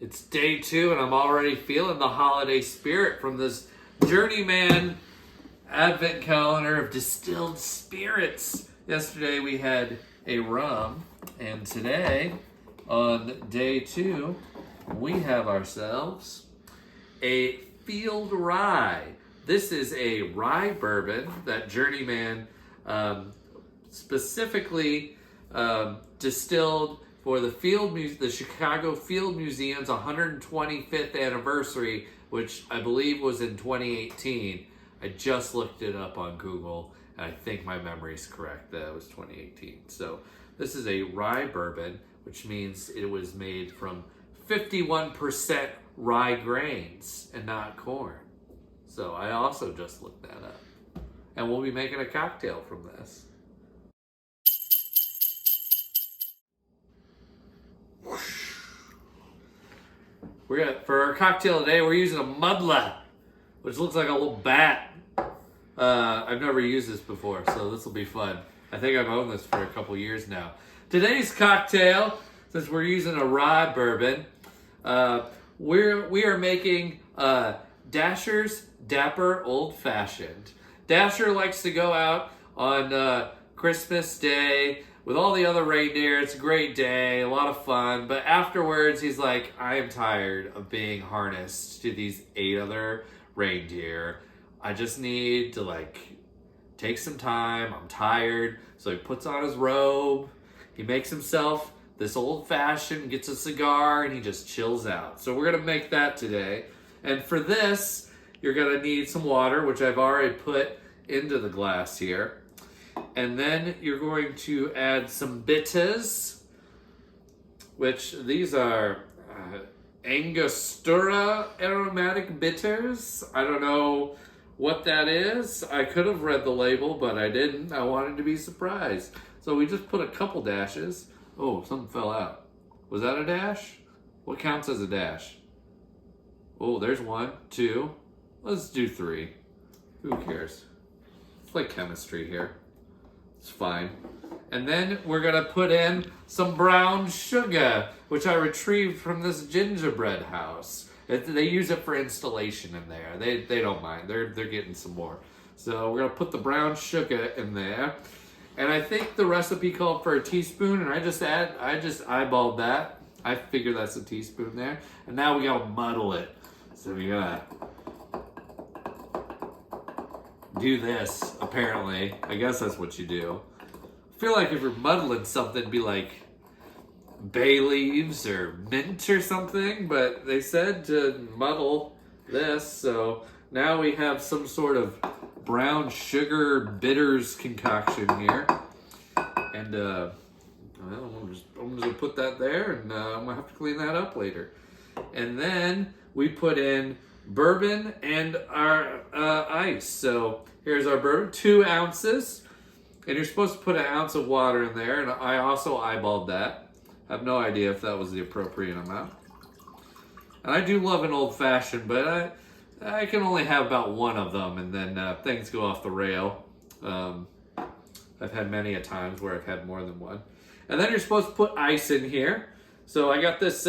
It's day 2 and I'm already feeling the holiday spirit from this Journeyman Advent calendar of distilled spirits. Yesterday we had a rum, and today on day 2 we have ourselves a field rye. This is a rye bourbon that Journeyman specifically distilled for the Chicago Field Museum's 125th anniversary, which I believe was in 2018. I just looked it up on Google, and I think my memory is correct that it was 2018. So this is a rye bourbon, which means it was made from 51% rye grains and not corn. So I also just looked that up. And we'll be making a cocktail from this. For our cocktail today, we're using a muddle, which looks like a little bat. I've never used this before, so this will be fun. I think I've owned this for a couple years now. Today's cocktail, since we're using a rye bourbon, we are making Dasher's Dapper Old Fashioned. Dasher likes to go out on Christmas Day with all the other reindeer. It's a great day, a lot of fun. But afterwards, he's like, I am tired of being harnessed to these 8 other reindeer. I just need to take some time. I'm tired. So he puts on his robe. He makes himself this old fashioned, gets a cigar, and he just chills out. So we're going to make that today. And for this, you're going to need some water, which I've already put into the glass here. And then you're going to add some bitters, which these are Angostura aromatic bitters. I don't know what that is. I could have read the label, but I didn't. I wanted to be surprised. So we just put a couple dashes. Oh, something fell out. Was that a dash? What counts as a dash? Oh, there's 1, 2. Let's do 3. Who cares? It's like chemistry here. It's fine. And then we're going to put in some brown sugar, which I retrieved from this gingerbread house. They use it for installation in there. They don't mind. They're getting some more. So we're going to put the brown sugar in there. And I think the recipe called for a teaspoon, and I just eyeballed that. I figure that's a teaspoon there. And now we got to muddle it. So we got to do this, apparently. I guess that's what you do. I feel like if you're muddling something, it'd be like bay leaves or mint or something, but they said to muddle this, so now we have some sort of brown sugar bitters concoction here. And I'm just gonna put that there, and I'm gonna have to clean that up later. And then we put in bourbon and our ice. So here's our bourbon, 2 ounces. And you're supposed to put 1 ounce of water in there. And I also eyeballed that. I have no idea if that was the appropriate amount. And I do love an old fashioned, but I can only have about 1 of them, and then things go off the rail. I've had many a times where I've had more than 1. And then you're supposed to put ice in here. So I got this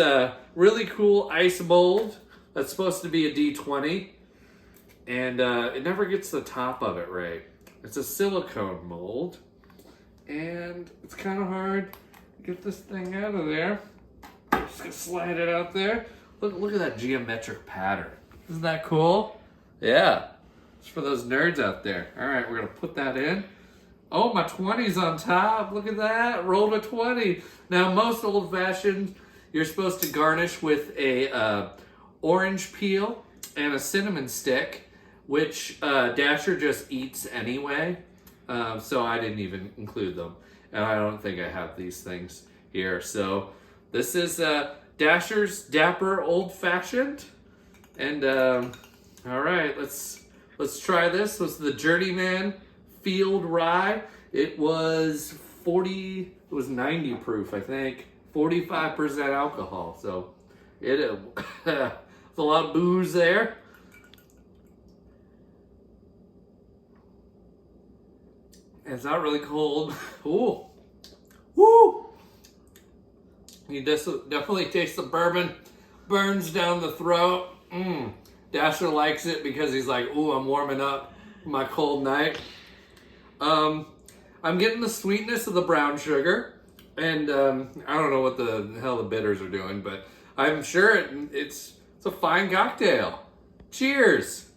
really cool ice mold. That's supposed to be a D20, and it never gets the top of it right. It's a silicone mold, and it's kind of hard to get this thing out of there. I'm just gonna slide it out there. Look at that geometric pattern. Isn't that cool? Yeah, it's for those nerds out there. All right, we're gonna put that in. Oh, my 20's on top. Look at that, rolled a 20. Now, most old-fashioned, you're supposed to garnish with a orange peel and a cinnamon stick, which Dasher just eats anyway, so I didn't even include them. And I don't think I have these things here. So this is Dasher's Dapper Old Fashioned. And all right, let's try this. This was the Journeyman Field Rye. It was 90 proof, I think. 45% alcohol. So it's a lot of booze there. It's not really cold. Ooh. Woo! You definitely taste the bourbon burns down the throat. Dasher likes it because he's like, ooh, I'm warming up my cold night. I'm getting the sweetness of the brown sugar, and I don't know what the hell the bitters are doing, but I'm sure it's a fine cocktail. Cheers.